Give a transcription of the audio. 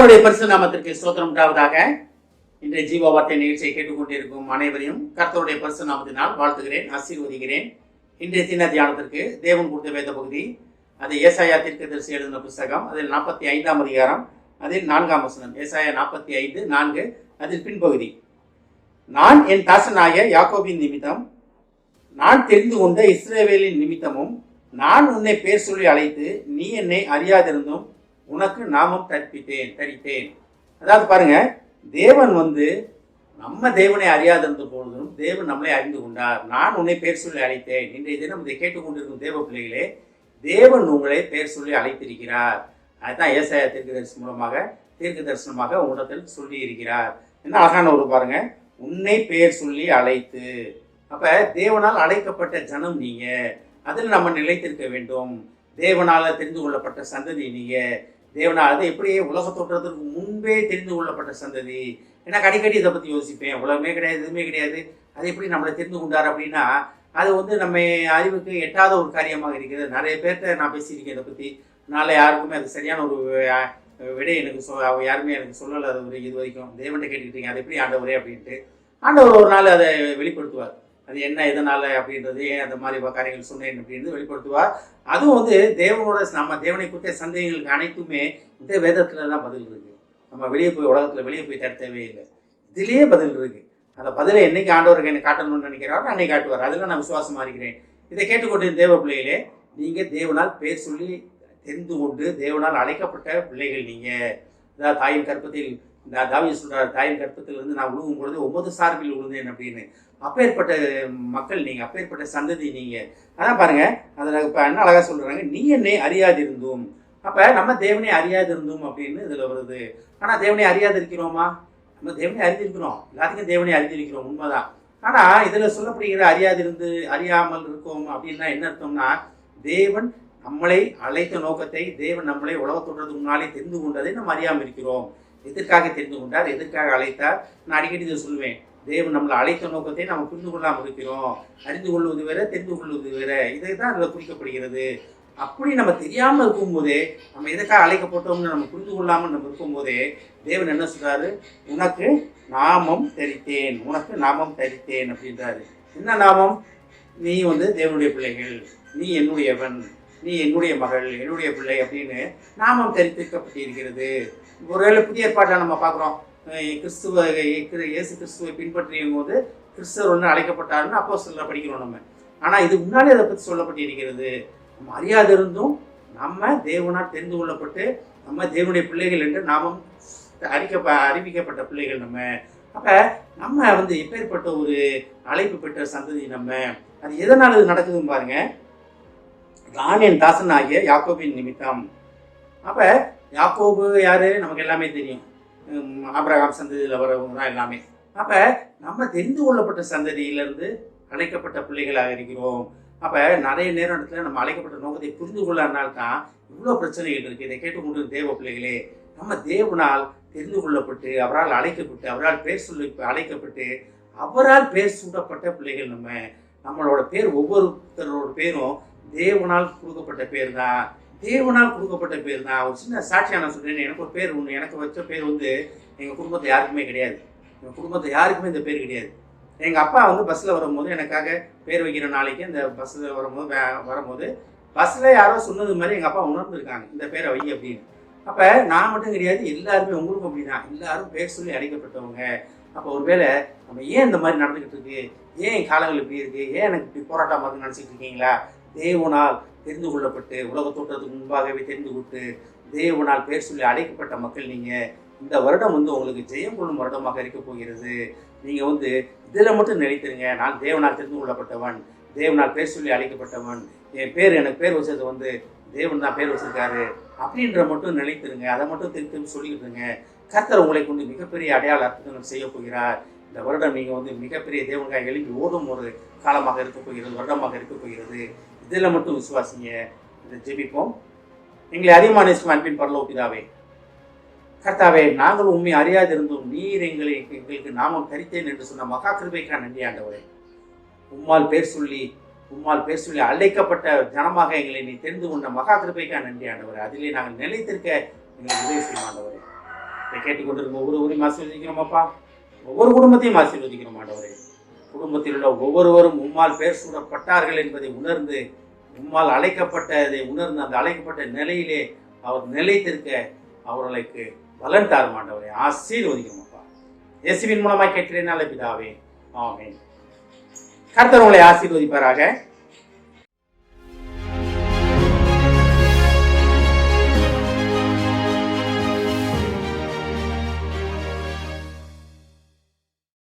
கர்த்தருடைய பரிசுத்த நாமத்திற்கு ஸ்தோத்திரம் உண்டாவதாக. இன்றைய ஜீவ வார்த்தை நிகழ்ச்சியை கேட்டுக்கொண்டிருக்கும் அனைவரையும் கர்த்தருடைய பரிசுத்த நாமத்தினால் வாழ்த்துகிறேன், ஆசீர்வதிக்கிறேன். இன்றைய சின்ன தியானத்திற்கு தேவன் கொடுத்த வேத பகுதி, அது ஏசாயா தீர்க்கதரிசி எழுதின புஸ்தகம், அதில் 45ஆம் அதிகாரம், அதில் 4ஆம் வசனம். ஏசாயா 45:4, அதில் பின்பகுதி. நான் என் தாசனாய யாக்கோபின் நிமித்தம், நான் தெரிந்து கொண்ட இஸ்ரவேலின் நிமித்தமும், நான் உன்னை பேர் சொல்லி அழைத்து நீ என்னை அறியாதிருந்தும் உனக்கு நாமம் தரித்தேன். அதாவது பாருங்க, தேவன் நம்ம தேவனை அறியாதிருந்த பொழுதும் தேவன் நம்மளை அறிந்து கொண்டார். நான் உன்னை பேர் சொல்லி அழைத்தேன். இன்றைய தினம் இதை கேட்டுக்கொண்டிருக்கும் தேவ பிள்ளைகளே, தேவன் உங்களை பேர் சொல்லி அழைத்திருக்கிறார். அதுதான் ஏசாயா தீர்க்க தரிசனமாக உங்களிடத்தில் சொல்லி இருக்கிறார். என்ன அழகான ஒரு பாருங்க, உன்னை பேர் சொல்லி அழைத்து. அப்ப தேவனால் அழைக்கப்பட்ட ஜனம் நீங்க, அதில் நம்ம நிலைத்திருக்க வேண்டும். தேவனால தெரிந்து கொள்ளப்பட்ட சந்ததி நீங்க. தேவனால் அது எப்படி உலக தோற்றத்திற்கு முன்பே தெரிந்து கொள்ளப்பட்ட சந்ததி. ஏன்னா அடிக்கடி இதை பற்றி யோசிப்பேன், உலகமே கிடையாது, எதுவுமே கிடையாது, அது எப்படி நம்மளை தெரிந்து கொண்டார் அப்படின்னா, அது நம்ம அறிவுக்கு எட்டாத ஒரு காரியமாக இருக்கிறது. நிறைய பேர்கிட்ட நான் பேசியிருக்கேன் இதை பற்றி. நாளை யாருக்குமே அது சரியான ஒரு விடை எனக்கு யாருமே எனக்கு சொல்லலை. அது இது வரைக்கும் தேவன்கிட்ட கேட்டுக்கிட்டீங்க, அது எப்படி ஆண்டவரே அப்படின்ட்டு. ஆண்டவர் ஒரு நாள் அதை வெளிப்படுத்துவார். அது என்ன எதனால அப்படின்றது, ஏன் அந்த மாதிரி காரியங்கள் சொன்னேன் அப்படின்றது வெளிப்படுத்துவார். அதுவும் தேவனோட நம்ம தேவனை குறித்த சந்தேகங்களுக்கு அனைத்துமே இந்த வேதத்துல தான் பதில் இருக்கு. நம்ம உலகத்துல வெளியே போய் தர தேவையில்லை, இதுலயே பதில் இருக்கு. அந்த பதிலை என்னைக்கு ஆண்டவருக்கு என்னை காட்டணும்னு நினைக்கிறாரோ அன்னைக்கு காட்டுவார். அதில் நான் விசுவாசமா இருக்கிறேன். இதை கேட்டுக்கொண்டு தேவ பிள்ளைகளே, நீங்க தேவனால் பேர் சொல்லி தெரிந்து கொண்டு தேவனால் அழைக்கப்பட்ட பிள்ளைகள் நீங்க. அதாவது தாயின் கற்பத்தில், தாவீது சொல்றாரு, தாயின் கற்பத்திலிருந்து நான் உழுவும் பொழுது 9 சார்பில் விழுந்தேன் அப்படின்னு. அப்பேற்பட்ட மக்கள் நீங்க, அப்பேற்பட்ட சந்ததி நீங்க. அதான் பாருங்க, அதில் இப்போ என்ன அழகா சொல்றாங்க, நீ என்னை அறியாதிருந்தும். அப்ப நம்ம தேவனை அறியாதிருந்தும் அப்படின்னு இதுல வருது. ஆனா தேவனை அறியாதிருக்கிறோமா? நம்ம தேவனை அறிந்திருக்கிறோம், எல்லாத்துக்கும் தேவனை அறிந்திருக்கிறோம், உண்மைதான். ஆனா இதுல சொல்லப்படுகிற அறியாமல் இருக்கோம் அப்படின்னா என்ன அர்த்தம்னா, தேவன் நம்மளை அழைத்த நோக்கத்தை, தேவன் நம்மளை உலக தோற்றத்துக்கு முன்னாலே தெரிந்து கொண்டதை நம்ம அறியாமல் இருக்கிறோம். எதற்காக தெரிந்து கொண்டார், எதற்காக அழைத்தார்? நான் அடிக்கடி இதை சொல்லுவேன், தேவன் நம்மளை அழைத்த நோக்கத்தை நம்ம புரிந்து கொள்ளாமல் இருக்கிறோம். அறிந்து கொள்வது வேற, தெரிந்து கொள்வது வேற. இதை தான் அதில் குறிக்கப்படுகிறது. அப்படி நம்ம தெரியாமல் இருக்கும்போதே, நம்ம எதற்காக அழைக்கப்பட்டோம்னு நம்ம புரிந்து கொள்ளாமல் நம்ம இருக்கும்போதே, தேவன் என்ன சொல்றாரு, உனக்கு நாமம் தரித்தேன், உனக்கு நாமம் தரித்தேன் அப்படின்றாரு. என்ன நாமம்? நீ தேவனுடைய பிள்ளைகள், நீ என்னுடையவன், நீ என்னுடைய மகள், என்னுடைய பிள்ளை அப்படின்னு நாமம் தரித்திருக்கப்பட்டிருக்கிறது. ஒருவேளை புதிய ஏற்பாட்டில் நம்ம பார்க்குறோம், இயேசு கிறிஸ்துவை பின்பற்றியும் போது கிறிஸ்தவர் அழைக்கப்பட்டாருன்னு அப்போஸ்தலர்ல படிக்கிறோம் நம்ம. ஆனால் இது முன்னாலே அதை பற்றி சொல்லப்பட்டிருக்கிறது. நம்ம அறியாதிருந்தும் நம்ம தேவனால் தெரிந்து கொள்ளப்பட்டு நம்ம தேவனுடைய பிள்ளைகள் என்று நாமும் அறிவிக்கப்பட்ட பிள்ளைகள் நம்ம. அப்ப நம்ம எப்பேற்பட்ட ஒரு அழைப்பு பெற்ற சந்ததி நம்ம. அது எதனால் இது நடக்குதுன்னு பாருங்க. நான் என் தாசன் ஆகிய யாக்கோபின் நிமித்தம். அப்ப யாக்கோபு யாரு? நமக்கு எல்லாமே தெரியும், ஆபிரகாம் சந்ததியில் வரவங்க தான் எல்லாமே. அப்ப நம்ம தெரிந்து கொள்ளப்பட்ட சந்ததியிலிருந்து அழைக்கப்பட்ட பிள்ளைகளாக இருக்கிறோம். அப்ப நிறைய நேரத்துல நம்ம அழைக்கப்பட்ட நோக்கத்தை புரிந்து கொள்ளாதனால்தான் இவ்வளவு பிரச்சனைகள் இருக்கு. இதை கேட்டுக்கொண்டு தேவ பிள்ளைகளே, நம்ம தேவனால் தெரிந்து கொள்ளப்பட்டு, அவரால் அழைக்கப்பட்டு, அவரால் பேர் சொல்லி அழைக்கப்பட்டு, அவரால் பேர் சூட்டப்பட்ட பிள்ளைகள் நம்ம. நம்மளோட பேர், ஒவ்வொருத்தரோட பேரும் தேவனால் கொடுக்கப்பட்ட பேர் தான். தேவனால் கொடுக்கப்பட்ட பேர் தான். ஒரு சின்ன சாட்சியா நான் சொல்றேன். எனக்கு ஒரு பேர் ஒன்று, எனக்கு வச்ச பேர் எங்க குடும்பத்தை யாருக்குமே கிடையாது. எங்க குடும்பத்தை யாருக்குமே இந்த பேர் கிடையாது. எங்க அப்பா பஸ்ல வரும்போது எனக்காக பேர் வைக்கிற நாளைக்கு அந்த பஸ்ல வரும்போது பஸ்ல யாரோ சொன்னது மாதிரி எங்க அப்பா உணர்ந்துருக்காங்க, இந்த பேரை வை அப்படின்னு. அப்ப நான் மட்டும் கிடையாது, எல்லாருமே உங்களுக்கும் அப்படிதான். எல்லாரும் பேர் சொல்லி அழைக்கப்பட்டவங்க. அப்போ ஒருவேளை நம்ம ஏன் இந்த மாதிரி நடந்துகிட்டு இருக்கு, ஏன் காலங்கள் இப்படி இருக்கு, ஏன் எனக்கு இப்படி போராட்டம் பார்த்து நினைச்சிட்டு இருக்கீங்களா? தேவனால் தெரிந்து கொள்ளப்பட்டு, உலக தோற்றத்துக்கு முன்பாகவே தெரிந்து கொண்டு தேவனால் பேர் சொல்லி அழைக்கப்பட்ட மக்கள் நீங்க. இந்த வருடம் உங்களுக்கு ஜெயம் கொள்ளும் வருடமாக இருக்க போகிறது. நீங்க இதுல மட்டும் நினைத்திருங்க, நான் தேவனால் தெரிந்து கொள்ளப்பட்டவன், தேவனால் பேர் சொல்லி அழைக்கப்பட்டவன், என் பேர், எனக்கு பேர் வச்சது தேவன் தான் பேர் வச்சிருக்காரு அப்படின்ற மட்டும் நினைத்திருங்க. அதை மட்டும் திருப்பி சொல்லிக்கிட்டு இருங்க. கர்த்தர் உங்களை கொண்டு மிகப்பெரிய அடையாள அற்புதங்கள் செய்ய போகிறார். இந்த வருடம் நீங்க மிகப்பெரிய தேவனுக்காக எழுப்பி ஓடும் ஒரு காலமாக இருக்க போகிறது, வருடமாக இருக்க போகிறது. இதில் மட்டும் விசுவாசிங்க. இதை ஜெபிப்போம். எங்களை அதிகமான அன்பின் பரலோக பிதாவே, கர்த்தாவே, நாங்கள் உண்மை அறியாதிருந்தோம், நீர் எங்களுக்கு நாமம் தரித்தேன் என்று சொன்ன மகா கிருபைக்காக நன்றி ஆண்டவரே. உம்மால் பேர் சொல்லி அழைக்கப்பட்ட ஜனமாக எங்களை நீ தெரிந்து கொண்ட மகா கிருபைக்காக நன்றி ஆண்டவரே. அதிலே நாங்கள் நிலைத்திருக்க எங்களுக்கு உதவி செய்யும் ஆண்டவரே. இதை கேட்டுக்கொண்டிருக்கும் ஒவ்வொருவரையும் ஆசீர்வதிக்கிறோமாப்பா. ஒவ்வொரு குடும்பத்தையும் ஆசீர்வதிக்கிறோம் ஆண்டவரே. குடும்பத்தில் உள்ள ஒவ்வொருவரும் உம்மால் பேர் சூடப்பட்டார்கள் என்பதை உணர்ந்து, உம்மால் அழைக்கப்பட்டதை உணர்ந்து, அந்த அழைக்கப்பட்ட நிலையிலே அவர் நிலைத்திருக்க அவர்களுக்கு பலன் தாரும் ஆண்டவரே. ஆசீர்வதிக்கிறோமாப்பா. இயேசுவின் மூலமாய் கேட்கிறேன் நல்ல பிதாவே, ஆமென். கர்த்தர் உங்களை ஆசீர்வதிப்பாராக.